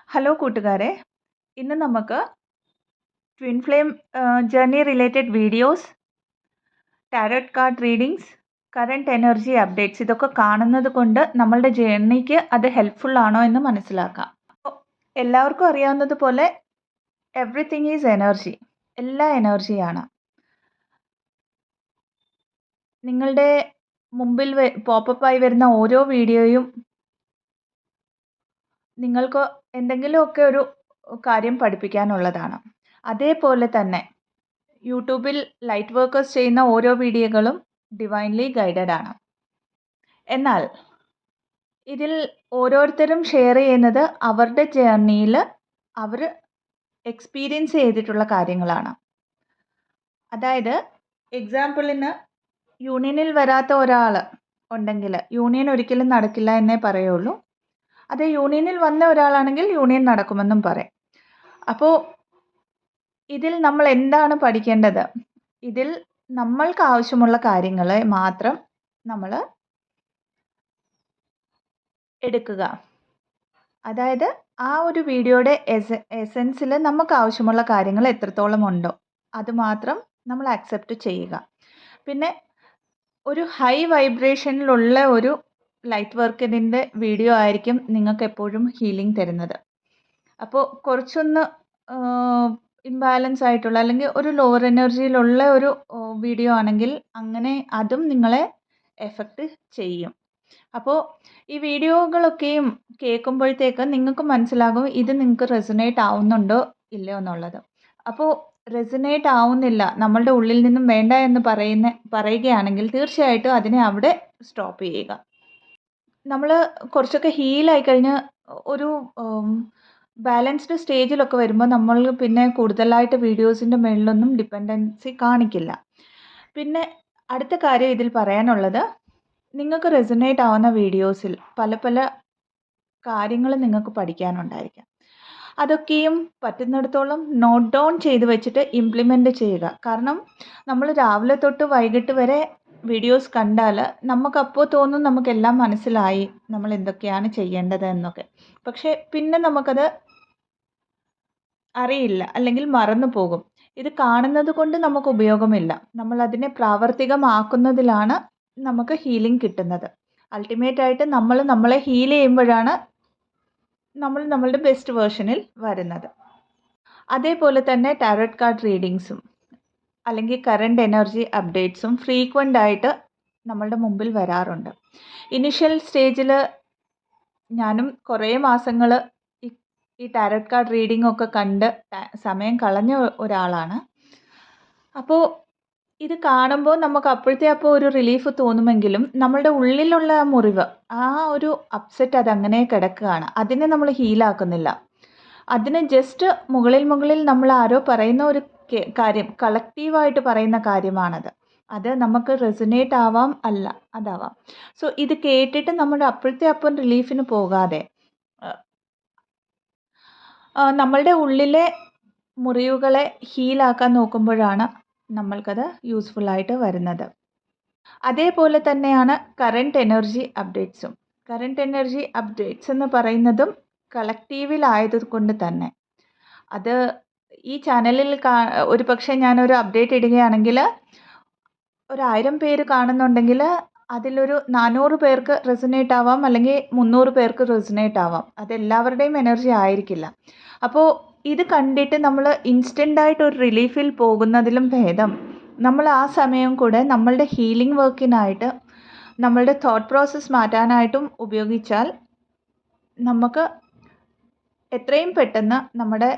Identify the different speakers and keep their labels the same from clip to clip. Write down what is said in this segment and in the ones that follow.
Speaker 1: Hello കൂട്ടുകാരെ, ഇന്ന് നമുക്ക് twin flame journey related videos, tarot card readings, current energy updates ഇതൊക്കെ കാണുന്നത് കൊണ്ട് നമ്മളുടെ ജേർണിക്ക് അത് ഹെൽപ്ഫുൾ ആണോ എന്ന് മനസ്സിലാക്കാം. എല്ലാവർക്കും അറിയാവുന്നതുപോലെ എവറിത്തിങ് ഈസ് എനർജി, എല്ലാ എനർജിയാണ്. നിങ്ങളുടെ മുമ്പിൽ പോപ്പപ്പായി വരുന്ന ഓരോ വീഡിയോയും നിങ്ങൾക്ക് എന്തെങ്കിലുമൊക്കെ ഒരു കാര്യം പഠിപ്പിക്കാനുള്ളതാണ്. അതേപോലെ തന്നെ യൂട്യൂബിൽ ലൈറ്റ് വർക്കേഴ്സ് ചെയ്യുന്ന ഓരോ വീഡിയോകളും ഡിവൈൻലി ഗൈഡഡ് ആണ്. എന്നാൽ ഇതിൽ ഓരോരുത്തരും ഷെയർ ചെയ്യുന്നത് അവരുടെ ജേർണിയിൽ അവർ എക്സ്പീരിയൻസ് ചെയ്തിട്ടുള്ള കാര്യങ്ങളാണ്. അതായത് എക്സാമ്പിളിന് യൂണിയനിൽ വരാത്ത ഒരാൾ ഉണ്ടെങ്കിൽ യൂണിയൻ ഒരിക്കലും നടക്കില്ല എന്നേ പറയുള്ളൂ. അത് യൂണിയനിൽ വന്ന ഒരാളാണെങ്കിൽ യൂണിയൻ നടക്കുമെന്നും പറയും. അപ്പോൾ ഇതിൽ നമ്മൾ എന്താണ് പഠിക്കേണ്ടത്? ഇതിൽ നമ്മൾക്ക് ആവശ്യമുള്ള കാര്യങ്ങളെ മാത്രം നമ്മൾ എടുക്കുക. അതായത് ആ ഒരു വീഡിയോയുടെ എസെൻസിൽ നമുക്ക് ആവശ്യമുള്ള കാര്യങ്ങൾ എത്രത്തോളം ഉണ്ടോ അത് മാത്രം നമ്മൾ ആക്സെപ്റ്റ് ചെയ്യുക. പിന്നെ ഒരു ഹൈ വൈബ്രേഷനിലുള്ള ഒരു ലൈറ്റ് വർക്കിൻ്റെ വീഡിയോ ആയിരിക്കും നിങ്ങൾക്ക് എപ്പോഴും ഹീലിംഗ് തരുന്നത്. അപ്പോൾ കുറച്ചൊന്ന് ഇംബാലൻസ് ആയിട്ടുള്ള അല്ലെങ്കിൽ ഒരു ലോവർ എനർജിയിലുള്ള ഒരു വീഡിയോ ആണെങ്കിൽ അങ്ങനെ അതും നിങ്ങളെ എഫക്റ്റ് ചെയ്യും. അപ്പോൾ ഈ വീഡിയോകളൊക്കെയും കേൾക്കുമ്പോഴത്തേക്ക് നിങ്ങൾക്ക് മനസ്സിലാകും ഇത് നിങ്ങൾക്ക് റെസൊനേറ്റ് ആവുന്നുണ്ടോ ഇല്ലയോ എന്നുള്ളത്. അപ്പോൾ റെസൊനേറ്റ് ആവുന്നില്ല, നമ്മളുടെ ഉള്ളിൽ നിന്നും വേണ്ട എന്ന് പറയുകയാണെങ്കിൽ തീർച്ചയായിട്ടും അതിനെ അവിടെ സ്റ്റോപ്പ് ചെയ്യുക. നമ്മൾ കുറച്ചൊക്കെ ഹീലായി കഴിഞ്ഞ് ഒരു ബാലൻസ്ഡ് സ്റ്റേജിലൊക്കെ വരുമ്പോൾ നമ്മൾ പിന്നെ കൂടുതലായിട്ട് വീഡിയോസിൻ്റെ മേളിലൊന്നും ഡിപ്പെൻഡൻസി കാണിക്കില്ല. പിന്നെ അടുത്ത കാര്യം ഇതിൽ പറയാനുള്ളത്, നിങ്ങൾക്ക് റെസൊനേറ്റ് ആവുന്ന വീഡിയോസിൽ പല പല കാര്യങ്ങൾ നിങ്ങൾക്ക് പഠിക്കാനുണ്ടായിരിക്കാം. അതൊക്കെയും പറ്റുന്നിടത്തോളം നോട്ട് ഡൗൺ ചെയ്ത് വെച്ചിട്ട് ഇംപ്ലിമെൻ്റ് ചെയ്യുക. കാരണം നമ്മൾ രാവിലെ തൊട്ട് വൈകിട്ട് വരെ വീഡിയോസ് കണ്ടാൽ നമുക്കപ്പോൾ തോന്നും നമുക്കെല്ലാം മനസ്സിലായി, നമ്മൾ എന്തൊക്കെയാണ് ചെയ്യേണ്ടത് എന്നൊക്കെ. പക്ഷേ പിന്നെ നമുക്കത് അറിയില്ല, അല്ലെങ്കിൽ മറന്നു പോകും. ഇത് കാണുന്നത് കൊണ്ട് നമുക്ക് ഉപയോഗമില്ല. നമ്മൾ അതിനെ പ്രാവർത്തികമാക്കുന്നതിലാണ് നമുക്ക് ഹീലിംഗ് കിട്ടുന്നത്. അൾട്ടിമേറ്റ് ആയിട്ട് നമ്മൾ നമ്മളെ ഹീൽ ചെയ്യുമ്പോഴാണ് നമ്മൾ നമ്മളുടെ ബെസ്റ്റ് വേർഷനിൽ വരുന്നത്. അതേപോലെ തന്നെ ടാരോട്ട് കാർഡ് റീഡിങ്സും അല്ലെങ്കിൽ കറണ്ട് എനർജി അപ്ഡേറ്റ്സും ഫ്രീക്വൻ്റ് ആയിട്ട് നമ്മളുടെ മുമ്പിൽ വരാറുണ്ട്. ഇനിഷ്യൽ സ്റ്റേജിൽ ഞാനും കുറേ മാസങ്ങൾ ഈ ടാരോട്ട് കാർഡ് റീഡിംഗ് ഒക്കെ കണ്ട് സമയം കളഞ്ഞ ഒരാളാണ്. അപ്പോൾ ഇത് കാണുമ്പോൾ നമുക്ക് അപ്പോൾ ഒരു റിലീഫ് തോന്നുമെങ്കിലും നമ്മളുടെ ഉള്ളിലുള്ള ആ മുറിവ്, ആ ഒരു അപ്സെറ്റ് അതങ്ങനെ കിടക്കുകയാണ്. അതിനെ നമ്മൾ ഹീലാക്കുന്നില്ല. അതിന് ജസ്റ്റ് മുകളിൽ നമ്മൾ ആരോ പറയുന്ന ഒരു കാര്യം, കളക്റ്റീവായിട്ട് പറയുന്ന കാര്യമാണത്. അത് നമുക്ക് റെസൊനേറ്റ് ആവാം, അല്ല അതാവാം. സോ ഇത് കേട്ടിട്ട് നമ്മുടെ അപ്പം റിലീഫിന് പോകാതെ നമ്മളുടെ ഉള്ളിലെ മുറിവുകളെ ഹീലാക്കാൻ നോക്കുമ്പോഴാണ് നമ്മൾക്കത് യൂസ്ഫുള്ളായിട്ട് വരുന്നത്. അതേപോലെ തന്നെയാണ് കറണ്ട് എനർജി അപ്ഡേറ്റ്സും. കറണ്ട് എനർജി അപ്ഡേറ്റ്സ് എന്ന് പറയുന്നതും കളക്റ്റീവിലായതുകൊണ്ട് തന്നെ അത് ഈ ചാനലിൽ ഒരു പക്ഷേ ഞാനൊരു അപ്ഡേറ്റ് ഇടുകയാണെങ്കിൽ 1000 പേര് കാണുന്നുണ്ടെങ്കിൽ അതിലൊരു 400 പേർക്ക് റെസൊനേറ്റ് ആവാം, അല്ലെങ്കിൽ 300 പേർക്ക് റെസൊനേറ്റ് ആവാം. അതെല്ലാവരുടെയും എനർജി ആയിരിക്കില്ല. അപ്പോൾ ഇത് കണ്ടിട്ട് നമ്മൾ ഇൻസ്റ്റൻ്റായിട്ട് ഒരു റിലീഫിൽ പോകുന്നതിലും ഭേദം നമ്മൾ ആ സമയം കൂടെ നമ്മളുടെ ഹീലിംഗ് വർക്കിനായിട്ട്, നമ്മളുടെ തോട്ട് പ്രോസസ്സ് മാറ്റാനായിട്ടും ഉപയോഗിച്ചാൽ നമുക്ക് എത്രയും പെട്ടെന്ന് നമ്മുടെ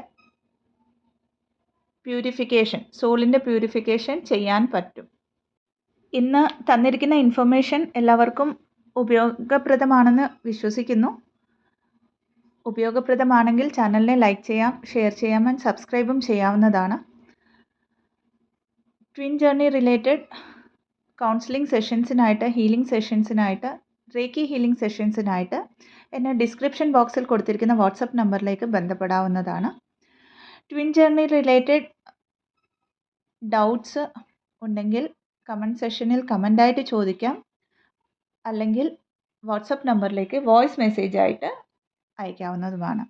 Speaker 1: പ്യൂരിഫിക്കേഷൻ, സോളിൻ്റെ പ്യൂരിഫിക്കേഷൻ ചെയ്യാൻ പറ്റും. ഇന്ന് തന്നിരിക്കുന്ന ഇൻഫർമേഷൻ എല്ലാവർക്കും ഉപയോഗപ്രദമാണെന്ന് വിശ്വസിക്കുന്നു. ഉപയോഗപ്രദമാണെങ്കിൽ ചാനലിനെ ലൈക്ക് ചെയ്യാം, ഷെയർ ചെയ്യാം, ആൻഡ് സബ്സ്ക്രൈബും ചെയ്യാവുന്നതാണ്. ട്വിൻ ജേർണി റിലേറ്റഡ് കൗൺസിലിംഗ് സെഷൻസിനായിട്ട്, ഹീലിംഗ് സെഷൻസിനായിട്ട്, റേക്കി ഹീലിംഗ് സെഷൻസിനായിട്ട് എന്നെ ഡിസ്ക്രിപ്ഷൻ ബോക്സിൽ കൊടുത്തിരിക്കുന്ന വാട്സപ്പ് നമ്പറിലേക്ക് ബന്ധപ്പെടാവുന്നതാണ്. ട്വിൻ ജേർണി റിലേറ്റഡ് ഡൗട്ട്സ് ഉണ്ടെങ്കിൽ കമൻറ്റ് സെഷനിൽ കമൻ്റായിട്ട് ചോദിക്കാം, അല്ലെങ്കിൽ വാട്സപ്പ് നമ്പറിലേക്ക് വോയിസ് മെസ്സേജായിട്ട് അയക്കാവുന്നതുമാണ്.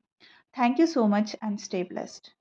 Speaker 1: Thank you so much and stay blessed.